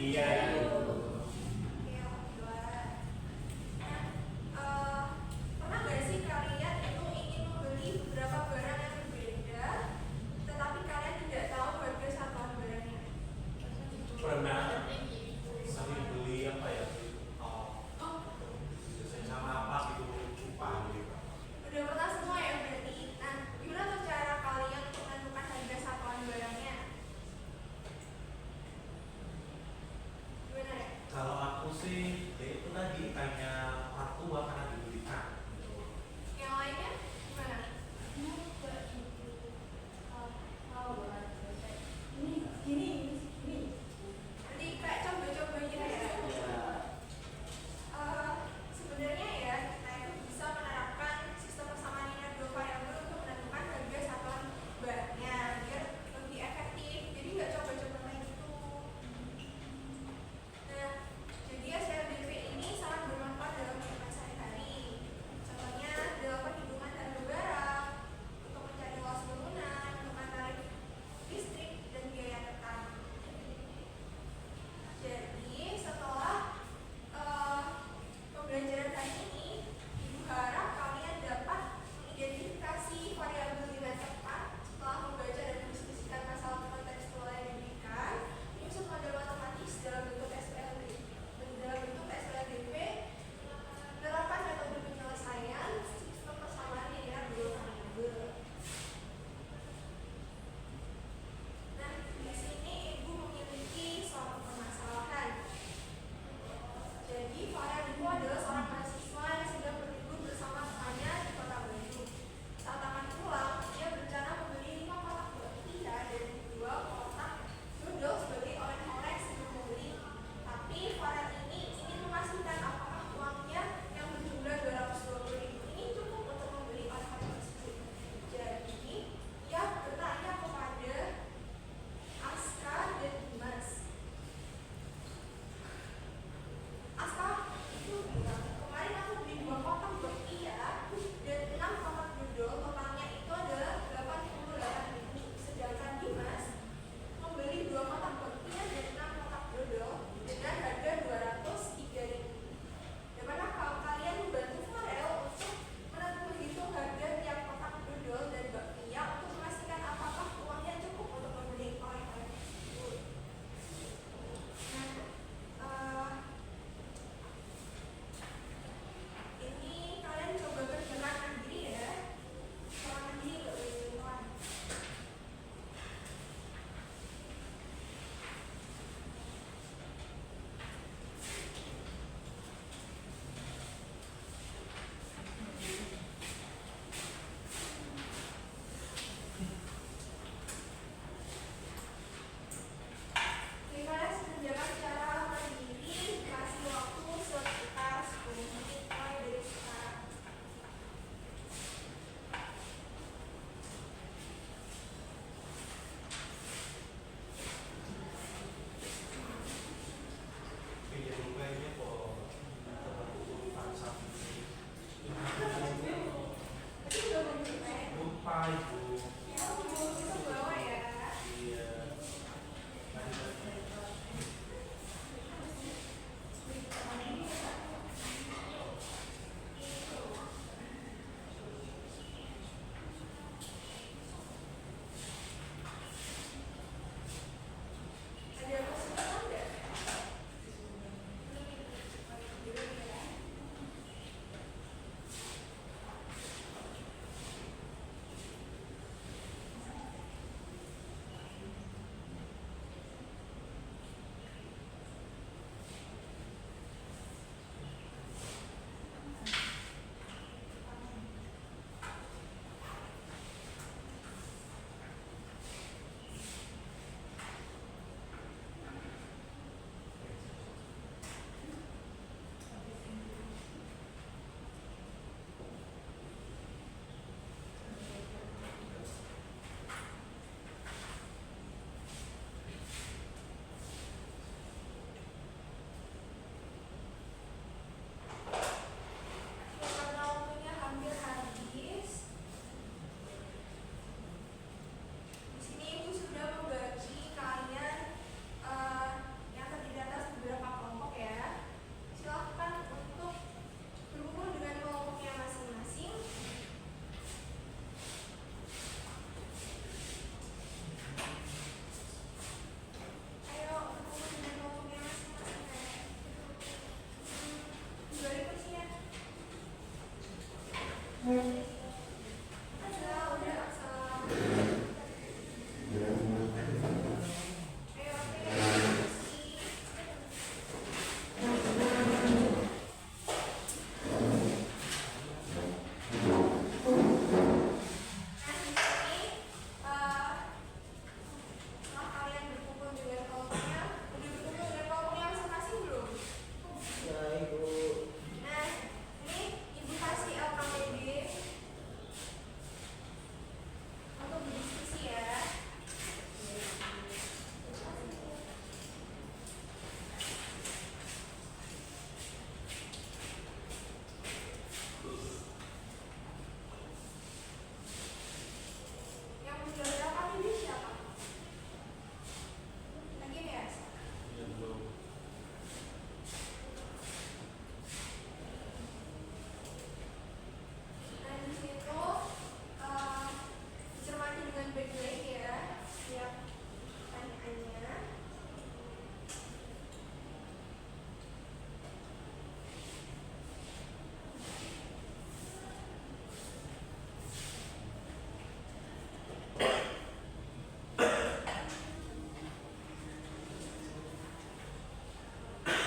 Iya. Oke, alhamdulillah. Nah, pernah nggak sih kalian itu ingin membeli beberapa barang yang berbeda, tetapi kalian tidak tahu harga satuan barangnya? Pernah sering beli apa ya? Biasanya sama apa gitu lupa gitu. Udah pernah semua ya berarti. Nah, gimana tuh cara kalian untuk menentukan harga satuan barangnya?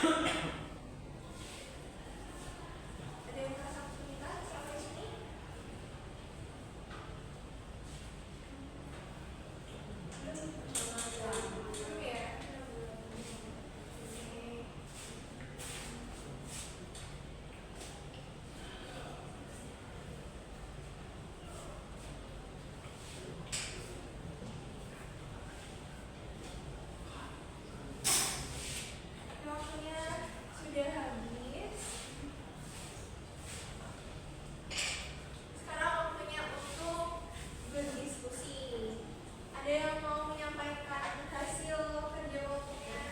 Ada yang merasa kesulitan sampai sini? Belum ya? Oke. Waktunya sudah habis. Sekarang waktunya untuk berdiskusi. Ada yang mau menyampaikan hasil kerja kelompoknya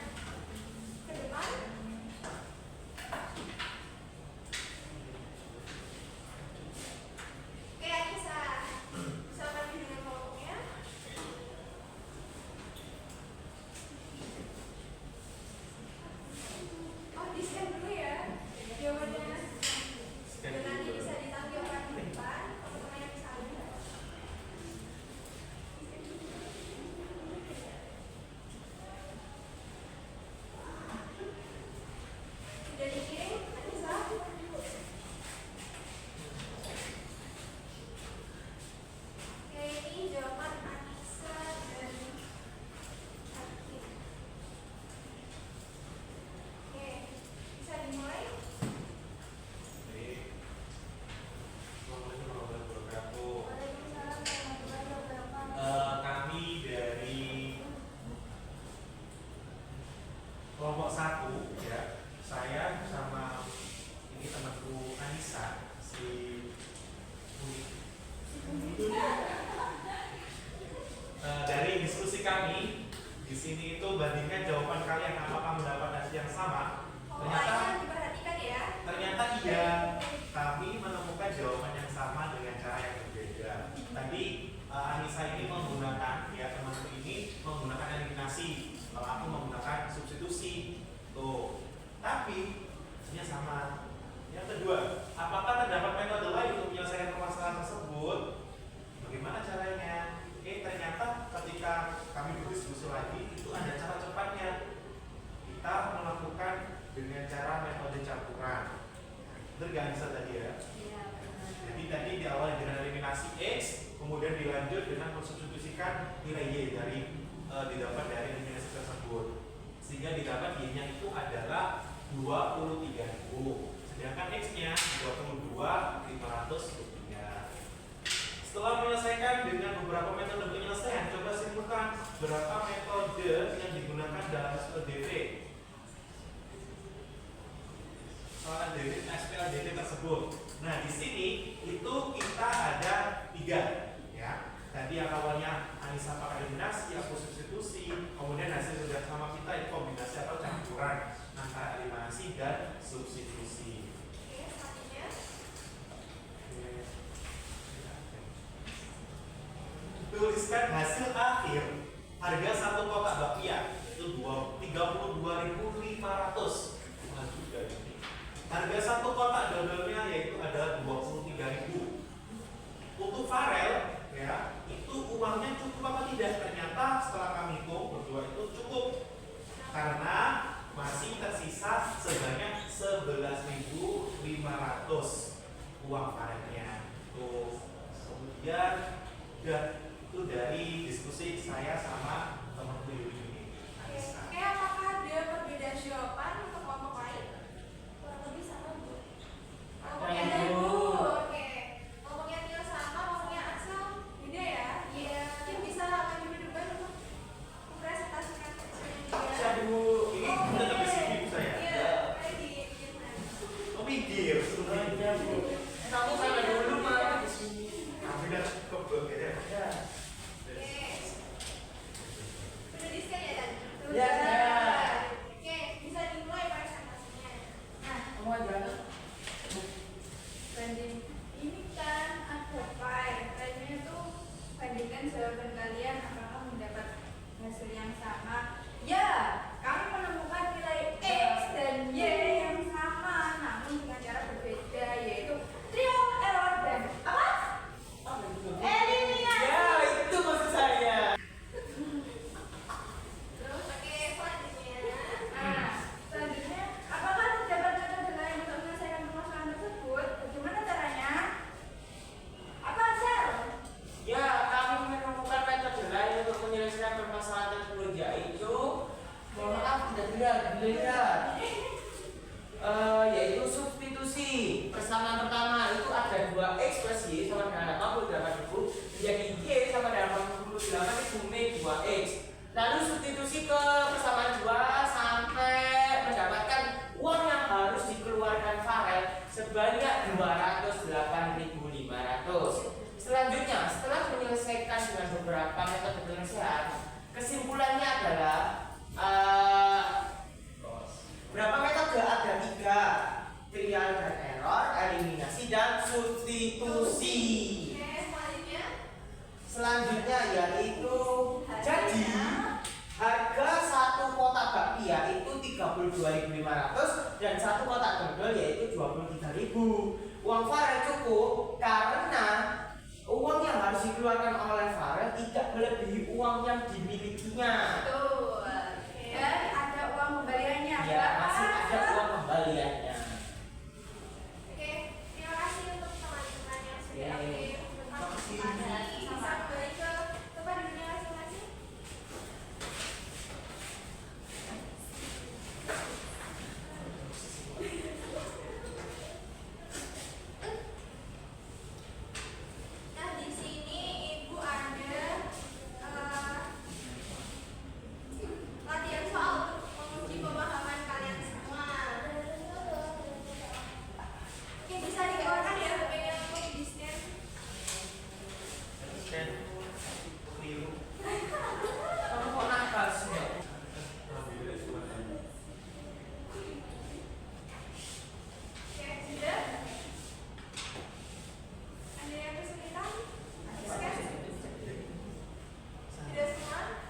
ke depan? Oke, Anissa, bisa maju dengan kelompoknya. Oh, di-scan dulu ya jawabannya. Dan nanti bisa ditampilkan di depan, teman-teman yang bisa lihat. Sudah dikirim, Anissa? Oke, ini jawaban Anissa dan Hakim. Oke, bisa dimulai? Baik. Assalamualaikum warahmatullahi wabarakatuh. Waalaikumsalam warahmatullahi wabarakatuh. Kami dari kelompok 1 ya, saya bersama ini temanku Anissa si Uni. Dari diskusi kami di sini itu bandingkan jawaban kalian apakah mendapat hasil yang sama. Pokoknya diperhatikan ya. Ternyata iya, kami menemukan jawaban yang sama dengan cara yang berbeda. Tadi Anissa ini menggunakan, ya temanku ini menggunakan eliminasi, kalau aku menggunakan substitusi. Tuh, tapi hasilnya sama. Yang kedua, apakah terdapat metode lain untuk menyelesaikan permasalahan tersebut? Bagaimana caranya? Ternyata ketika kami berdiskusi lagi, itu ada cara cepatnya. Kita melakukan dengan cara metode campuran. Benar gak Anissa tadi ya? Iya, benar. Jadi tadi diawali dengan eliminasi X, kemudian dilanjut dengan mensubstitusikan nilai Y dari didapat dari eliminasi tersebut. Sehingga didapat Y-nya itu adalah 23.000. Sedangkan X-nya 22.503. Setelah menyelesaikan dengan beberapa metode penyelesaian, coba simpulkan berapa metode yang digunakan dalam SPLDT. Soal SPLDT tersebut. Nah, di sini itu kita ada 3, ya. Tadi yang awalnya Anissa pakai eliminasi, aku substitusi, kemudian hasil sudah sama kita itu kombinasi atau campuran antara eliminasi dan substitusi. Oke, selanjutnya. Tuliskan hasil akhir harga satu kotak bakpia itu 32.500. Nah, juga ini. Harga satu kotak dodolnya yaitu adalah 23.000. Untuk farel ya, itu uangnya cukup apa tidak? Ternyata setelah kami hitung berdua itu cukup. Karena masih tersisa sebanyak 11.500 uang farelnya. Tuh. Kemudian itu dari diskusi saya sama temanku Yuli ini. Oke, apakah ada perbedaan jawaban untuk kelompok lain? Kurang lebih sama, Bu. Kelompoknya ada, Bu. Oke. Kelompoknya Tio sama, kelompoknya Axel beda ya? Iya. Mungkin bisa maju ke depan untuk mempresentasikan hasilnya dia. Aduh, ini tetap di sini Bu saya. Iya, kayak di Oh, pinggir. Iya, Bu. Kamu sana dulu malah di sini. Kami udah kebel ya. Ya. Oke. Sudah di-scan ya, Dan? Ya. Oke, bisa dimulai. lihat. Yaitu substitusi. Persamaan pertama itu ada 2x plus y sama dengan 88.000 menjadi y sama dengan 88.000 min 2x. Lalu substitusi ke persamaan 2 sampai mendapatkan uang yang harus dikeluarkan Farel sebanyak 208.500. Selanjutnya, setelah menyelesaikan dengan beberapa metode penyelesaian, kesimpulannya adalah berapa metode? Ada 3: trial dan error, eliminasi, dan substitusi. Selanjutnya yaitu jadi harga satu kotak bakpia itu 32.500 dan satu kotak dodol yaitu 23.000. Uang Farel cukup karena uang yang harus dikeluarkan oleh Farel tidak melebihi uang yang dimilikinya. Betul. Dan ada uang kembaliannya. Ya, masih ada uang kembaliannya. Oke, terima kasih untuk teman-teman yang sudah aktif berpartisipasi. Bisa kembali ke tempat duduknya masing-masing. Nah, di sini Ibu ada latihan soal untuk menguji pemahaman kalian semua. Oke, bisa dikeluarkan ya HP-nya untuk di-scan. Scan keliru. Kamu kok nakal sih? Oke, sudah? Ada yang kesulitan? Di-scan? Sudah semua?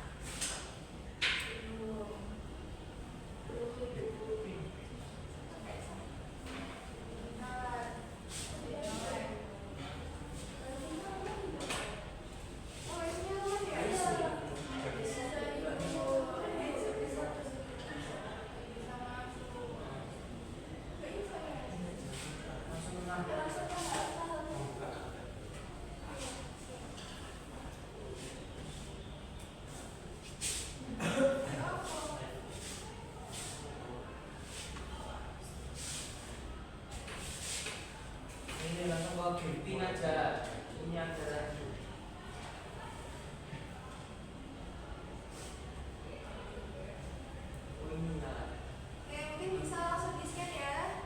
Ini langsung bawa Gilpin aja. Ini ada lagi. Oh ini ya. Oke, mungkin bisa langsung di-scan ya.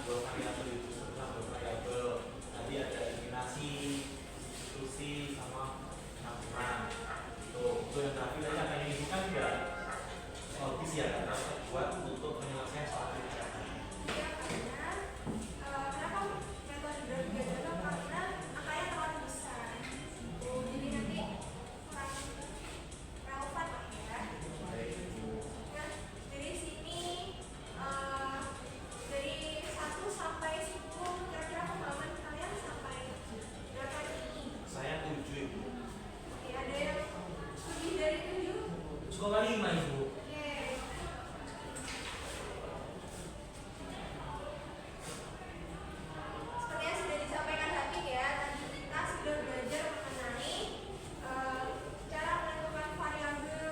dua variabel itu sebenarnya dua variabel. Tadi ada eliminasi, substitusi, sama campuran. Itu yang terakhir tadi akan ini bukan ya logis ya, karena buat untuk menyelesaikan soal ini. Ya, karena kenapa metode grafik gagal? Karena angkanya terlalu besar. Jadi nanti kurang relevan lah ya. Nah, dari sini dari 1 sampai 10 kira-kira pemahaman kalian sampai berapa ini? Saya 7 Ibu. Oke, ada yang lebih dari 7? Cukup kali 5 Ibu. Oke. Seperti yang sudah disampaikan Habib ya, tadi kita sudah belajar mengenai cara menentukan variabel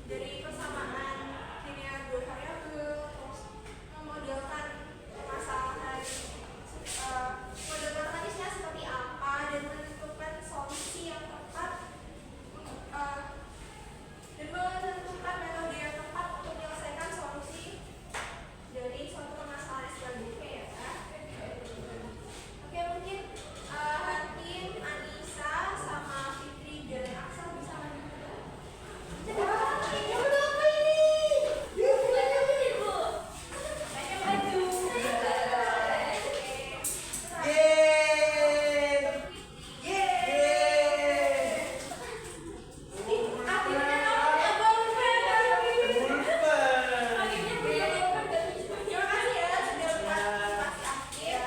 dari persamaan linear dua variabel, terus memodelkan permasalahan, model matematisnya seperti apa, dan menentukan solusi yang tepat, dan menentukan metode yang tepat untuk menyelesaikan solusi dari suatu permasalahan selanjutnya ya. Oke, mungkin Hakim, Anissa, sama Fitri dan Aksa bisa lanjut dulu. Wah, ini udah apa ini? Banyak nih, Bu. Banyak baju. Yeay. Yeay. Akhirnya namanya Bang Pulpen. Akhirnya terima kasih ya sudah berpartisipasi aktif.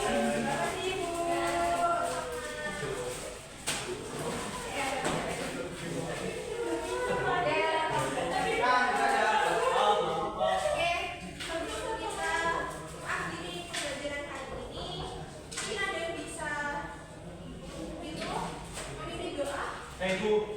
Terima kasih Ibu. Oke, sebelum kita akhiri pembelajaran hari ini, mungkin ada yang bisa itu memimpin doa. Ibu,